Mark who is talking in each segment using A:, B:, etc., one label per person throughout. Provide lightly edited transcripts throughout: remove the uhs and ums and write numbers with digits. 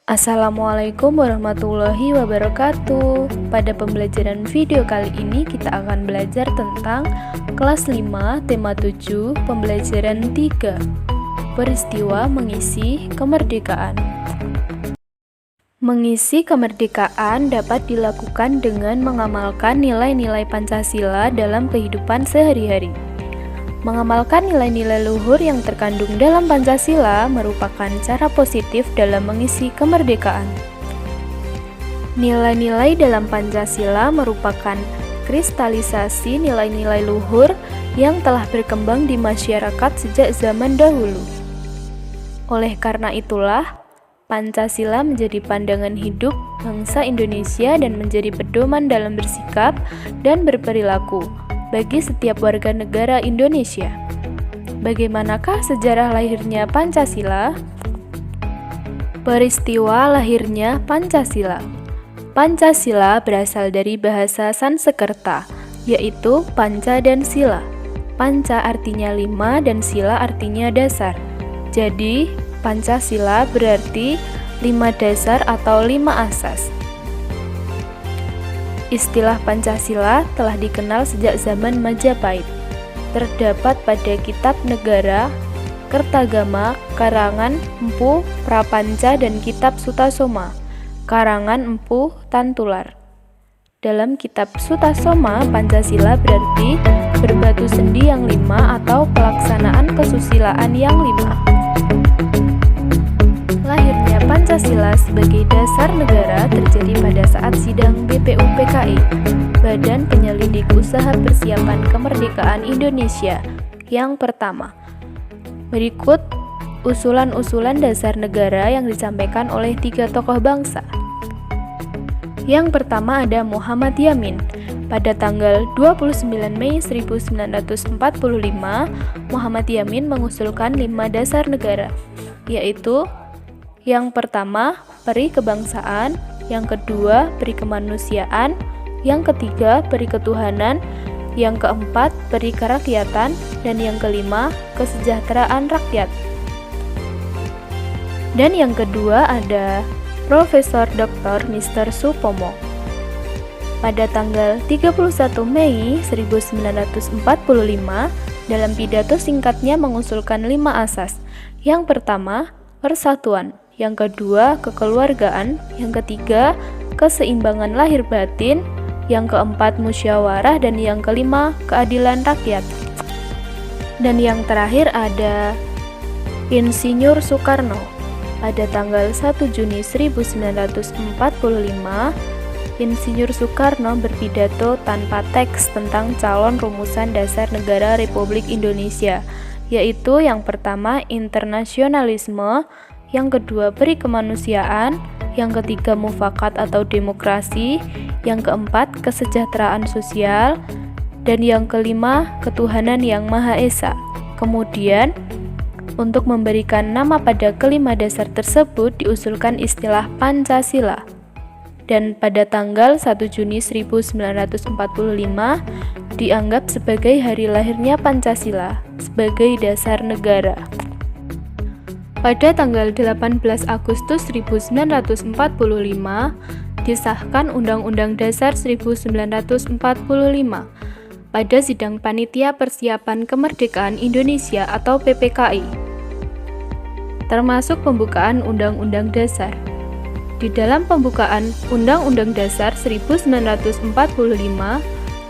A: Assalamualaikum warahmatullahi wabarakatuh. Pada pembelajaran video kali ini kita akan belajar tentang kelas 5 tema 7 pembelajaran 3 peristiwa mengisi kemerdekaan. Mengisi kemerdekaan dapat dilakukan dengan mengamalkan nilai-nilai Pancasila dalam kehidupan sehari-hari. Mengamalkan nilai-nilai luhur yang terkandung dalam Pancasila merupakan cara positif dalam mengisi kemerdekaan. Nilai-nilai dalam Pancasila merupakan kristalisasi nilai-nilai luhur yang telah berkembang di masyarakat sejak zaman dahulu. Oleh karena itulah, Pancasila menjadi pandangan hidup bangsa Indonesia dan menjadi pedoman dalam bersikap dan berperilaku bagi setiap warga negara Indonesia. Bagaimanakah sejarah lahirnya Pancasila? Peristiwa lahirnya Pancasila. Pancasila berasal dari bahasa Sanskerta, yaitu panca dan sila. Panca artinya 5 dan sila artinya dasar. Jadi, Pancasila berarti 5 dasar atau 5 asas. Istilah Pancasila telah dikenal sejak zaman Majapahit. Terdapat pada Kitab Negara, Kertagama, karangan Empu Prapanca dan Kitab Sutasoma, karangan Empu Tantular. Dalam Kitab Sutasoma, Pancasila berarti berbatu sendi yang 5 atau pelaksanaan kesusilaan yang 5. Lahirnya Pancasila sebagai dasar negara terjadi pada saat sidang BPUPKI, Badan Penyelidik Usaha Persiapan Kemerdekaan Indonesia, yang pertama. Berikut usulan-usulan dasar negara yang disampaikan oleh 3 tokoh bangsa. Yang pertama ada Muhammad Yamin. Pada tanggal 29 Mei 1945, Muhammad Yamin mengusulkan 5 dasar negara, yaitu yang pertama, peri kebangsaan, yang kedua, peri kemanusiaan, yang ketiga, peri ketuhanan, yang keempat, peri kerakyatan, dan yang kelima, kesejahteraan rakyat. Dan yang kedua ada Profesor Dr. Mr. Supomo. Pada tanggal 31 Mei 1945, dalam pidato singkatnya mengusulkan 5 asas. Yang pertama, persatuan. Yang kedua, kekeluargaan. Yang ketiga, keseimbangan lahir batin. Yang keempat, musyawarah. Dan yang kelima, keadilan rakyat. Dan yang terakhir ada Insinyur Soekarno. Pada tanggal 1 Juni 1945, Insinyur Soekarno berpidato tanpa teks tentang calon rumusan dasar negara Republik Indonesia, yaitu yang pertama, internasionalisme, yang kedua, peri kemanusiaan, yang ketiga, mufakat atau demokrasi, yang keempat, kesejahteraan sosial, dan yang kelima, ketuhanan yang Maha Esa. Kemudian, untuk memberikan nama pada kelima dasar tersebut diusulkan istilah Pancasila. Dan pada tanggal 1 Juni 1945 dianggap sebagai hari lahirnya Pancasila sebagai dasar negara. Pada tanggal 18 Agustus 1945 disahkan Undang-Undang Dasar 1945 pada sidang Panitia Persiapan Kemerdekaan Indonesia atau PPKI, termasuk pembukaan Undang-Undang Dasar. Di dalam pembukaan Undang-Undang Dasar 1945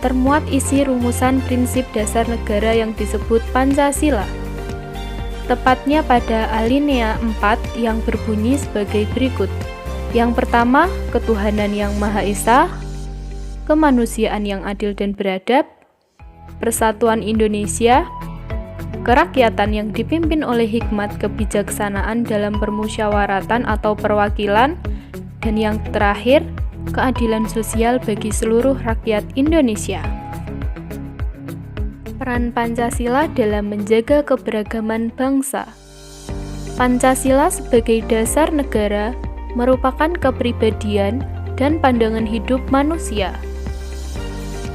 A: termuat isi rumusan prinsip dasar negara yang disebut Pancasila. Tepatnya pada alinea 4 yang berbunyi sebagai berikut. Yang pertama, ketuhanan yang Maha Esa, kemanusiaan yang adil dan beradab, persatuan Indonesia, kerakyatan yang dipimpin oleh hikmat kebijaksanaan dalam permusyawaratan atau perwakilan, dan yang terakhir, keadilan sosial bagi seluruh rakyat Indonesia. Peran Pancasila dalam menjaga keberagaman bangsa. Pancasila sebagai dasar negara merupakan kepribadian dan pandangan hidup manusia.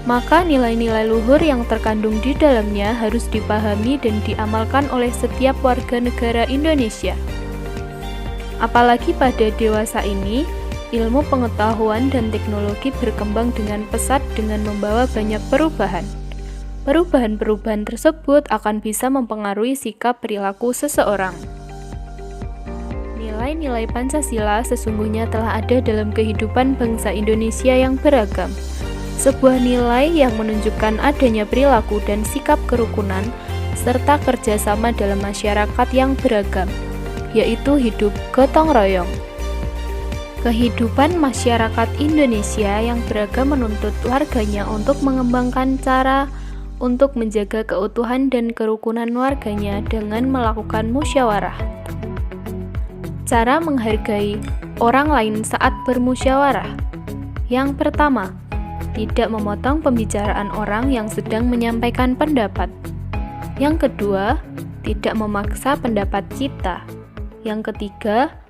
A: Maka nilai-nilai luhur yang terkandung di dalamnya harus dipahami dan diamalkan oleh setiap warga negara Indonesia. Apalagi pada dewasa ini, ilmu pengetahuan dan teknologi berkembang dengan pesat dengan membawa banyak perubahan. Perubahan-perubahan tersebut akan bisa mempengaruhi sikap perilaku seseorang. Nilai-nilai Pancasila sesungguhnya telah ada dalam kehidupan bangsa Indonesia yang beragam. Sebuah nilai yang menunjukkan adanya perilaku dan sikap kerukunan, serta kerjasama dalam masyarakat yang beragam, yaitu hidup gotong royong. Kehidupan masyarakat Indonesia yang beragam menuntut warganya untuk mengembangkan cara untuk menjaga keutuhan dan kerukunan warganya dengan melakukan musyawarah. Cara menghargai orang lain saat bermusyawarah. Yang pertama, tidak memotong pembicaraan orang yang sedang menyampaikan pendapat. Yang kedua, tidak memaksa pendapat kita. Yang ketiga,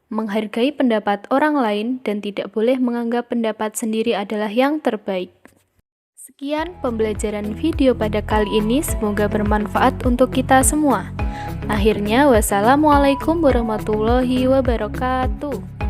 A: menghargai pendapat orang lain dan tidak boleh menganggap pendapat sendiri adalah yang terbaik. Sekian pembelajaran video pada kali ini, semoga bermanfaat untuk kita semua. Akhirnya, wassalamualaikum warahmatullahi wabarakatuh.